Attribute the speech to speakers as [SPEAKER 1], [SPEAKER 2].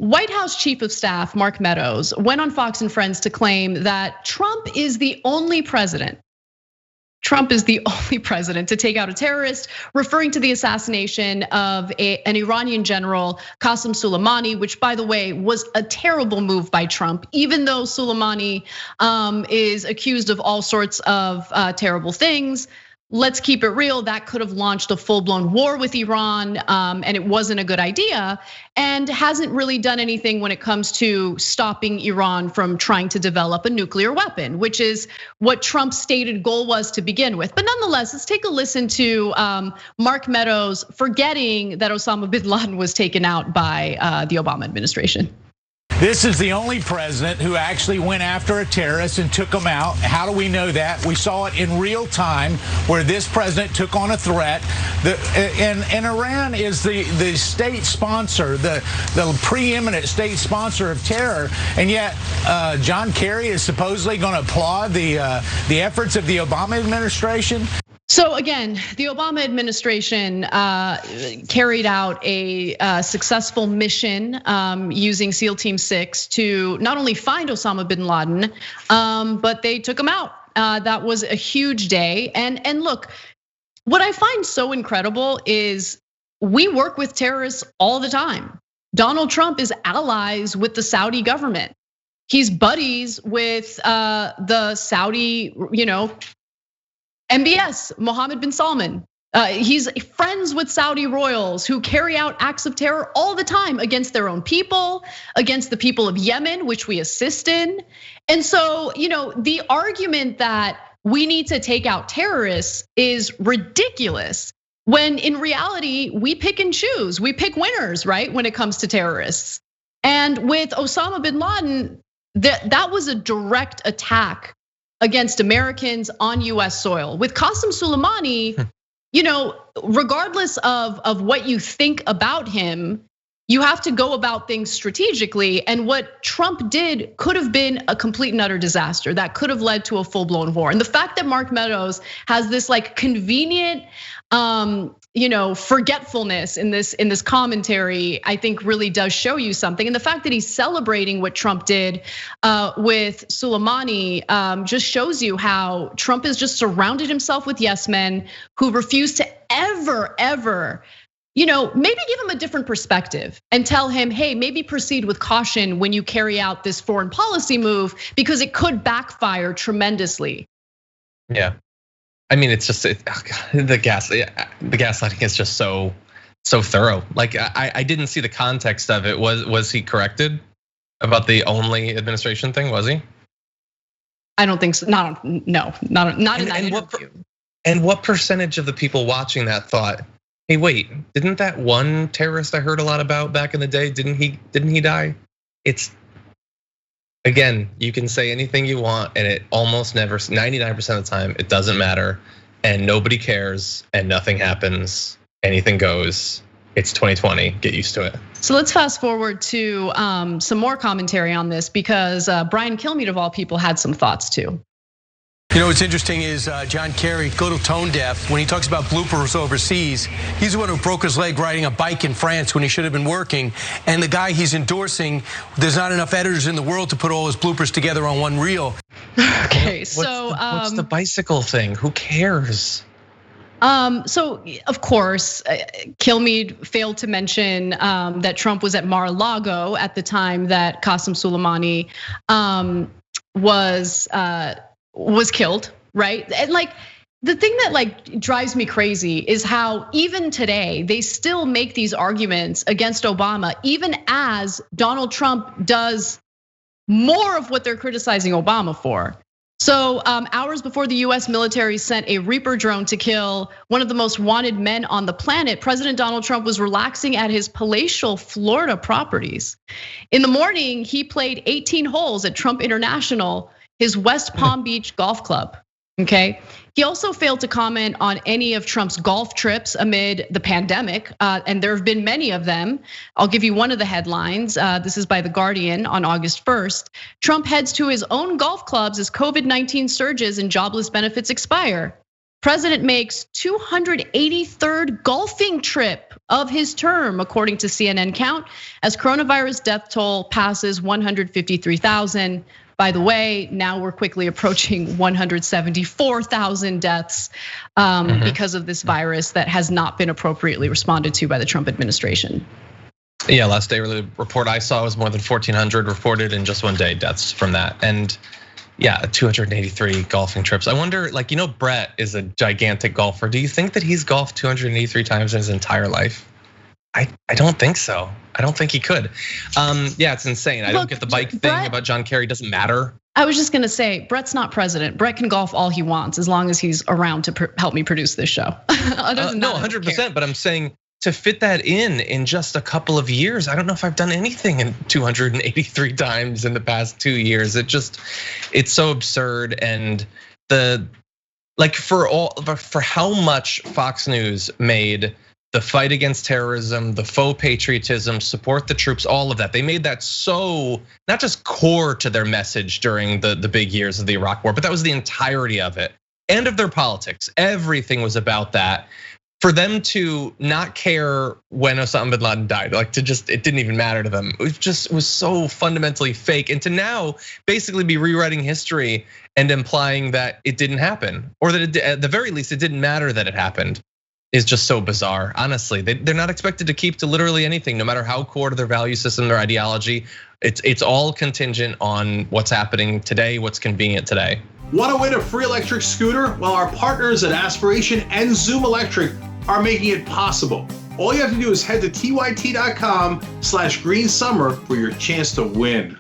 [SPEAKER 1] White House Chief of Staff Mark Meadows went on Fox and Friends to claim that Trump is the only president. Trump is the only president to take out a terrorist, referring to the assassination of an Iranian general, Qasem Soleimani, which, by the way, was a terrible move by Trump, even though Soleimani is accused of all sorts of terrible things. Let's keep it real, that could have launched a full-blown war with Iran, and it wasn't a good idea, and hasn't really done anything when it comes to stopping Iran from trying to develop a nuclear weapon, which is what Trump's stated goal was to begin with. But nonetheless, let's take a listen to Mark Meadows forgetting that Osama bin Laden was taken out by the Obama administration.
[SPEAKER 2] This is the only president who actually went after a terrorist and took him out. How do we know that? We saw it in real time where this president took on a threat. And Iran is the state sponsor, the preeminent state sponsor of terror. And yet John Kerry is supposedly going to applaud the efforts of the Obama administration.
[SPEAKER 1] So again, the Obama administration carried out a successful mission using SEAL Team 6 to not only find Osama bin Laden, but they took him out. That was a huge day. And look, what I find so incredible is we work with terrorists all the time. Donald Trump is allies with the Saudi government. He's buddies with the Saudi, MBS, Mohammed bin Salman. He's friends with Saudi royals who carry out acts of terror all the time against their own people, against the people of Yemen, which we assist in. And so, the argument that we need to take out terrorists is ridiculous, when in reality, we pick and choose. We pick winners, right, when it comes to terrorists. And with Osama bin Laden, that was a direct attack against Americans on US soil. With Qasem Soleimani, regardless of what you think about him, you have to go about things strategically. And what Trump did could have been a complete and utter disaster that could have led to a full-blown war. And the fact that Mark Meadows has this convenient, forgetfulness in this commentary, I think really does show you something. And the fact that he's celebrating what Trump did with Soleimani just shows you how Trump has just surrounded himself with yes men who refuse to ever, maybe give him a different perspective and tell him, hey, maybe proceed with caution when you carry out this foreign policy move because it could backfire tremendously.
[SPEAKER 3] Yeah. I mean, it's just the gaslighting is just so thorough. I didn't see the context of it. Was he corrected about the only administration thing? Was he?
[SPEAKER 1] I don't think so. Not in that interview.
[SPEAKER 3] And what percentage of the people watching that thought, hey, wait, didn't that one terrorist I heard a lot about back in the day, didn't he die? It's, again, you can say anything you want and it almost never, 99% of the time, it doesn't matter and nobody cares and nothing happens, anything goes. It's 2020, get used to it.
[SPEAKER 1] So let's fast forward to some more commentary on this because Brian Kilmeade of all people had some thoughts too.
[SPEAKER 4] What's interesting is John Kerry, a little tone deaf, when he talks about bloopers overseas, he's the one who broke his leg riding a bike in France when he should have been working. And the guy he's endorsing, there's not enough editors in the world to put all his bloopers together on one reel.
[SPEAKER 1] Okay,
[SPEAKER 3] what's the bicycle thing? Who cares?
[SPEAKER 1] So of course, Kilmeade failed to mention that Trump was at Mar-a-Lago at the time that Qasem Soleimani was killed, right? And the thing that drives me crazy is how even today they still make these arguments against Obama, even as Donald Trump does more of what they're criticizing Obama for. So hours before the US military sent a Reaper drone to kill one of the most wanted men on the planet, President Donald Trump was relaxing at his palatial Florida properties. In the morning, he played 18 holes at Trump International, his West Palm Beach golf club, okay? He also failed to comment on any of Trump's golf trips amid the pandemic, and there have been many of them. I'll give you one of the headlines. This is by The Guardian on August 1st. Trump heads to his own golf clubs as COVID-19 surges and jobless benefits expire. President makes 283rd golfing trip of his term, according to CNN count, as coronavirus death toll passes 153,000. By the way, now we're quickly approaching 174,000 deaths because of this virus that has not been appropriately responded to by the Trump administration.
[SPEAKER 3] Yeah, last day report I saw was more than 1,400 reported in just one day deaths from that. And yeah, 283 golfing trips. I wonder, like, Brett is a gigantic golfer. Do you think that he's golfed 283 times in his entire life? I don't think so. I don't think he could. Yeah, it's insane. I don't get the bike thing about John Kerry. Doesn't matter.
[SPEAKER 1] I was just gonna say, Brett's not president. Brett can golf all he wants as long as he's around to help me produce this show.
[SPEAKER 3] No, 100%. But I'm saying to fit that in just a couple of years, I don't know if I've done anything in 283 times in the past 2 years. It's so absurd. And for how much Fox News made the fight against terrorism, the faux patriotism, support the troops, all of that. They made that so not just core to their message during the big years of the Iraq War, but that was the entirety of it and of their politics. Everything was about that. For them to not care when Osama bin Laden died, like it didn't even matter to them. It was so fundamentally fake. And to now basically be rewriting history and implying that it didn't happen, or that at the very least it didn't matter that it happened, is just so bizarre. Honestly, they're not expected to keep to literally anything, no matter how core to their value system, their ideology. It's all contingent on what's happening today, what's convenient today.
[SPEAKER 5] Want to win a free electric scooter? Well, our partners at Aspiration and Zoom Electric are making it possible. All you have to do is head to tyt.com/greensummer for your chance to win.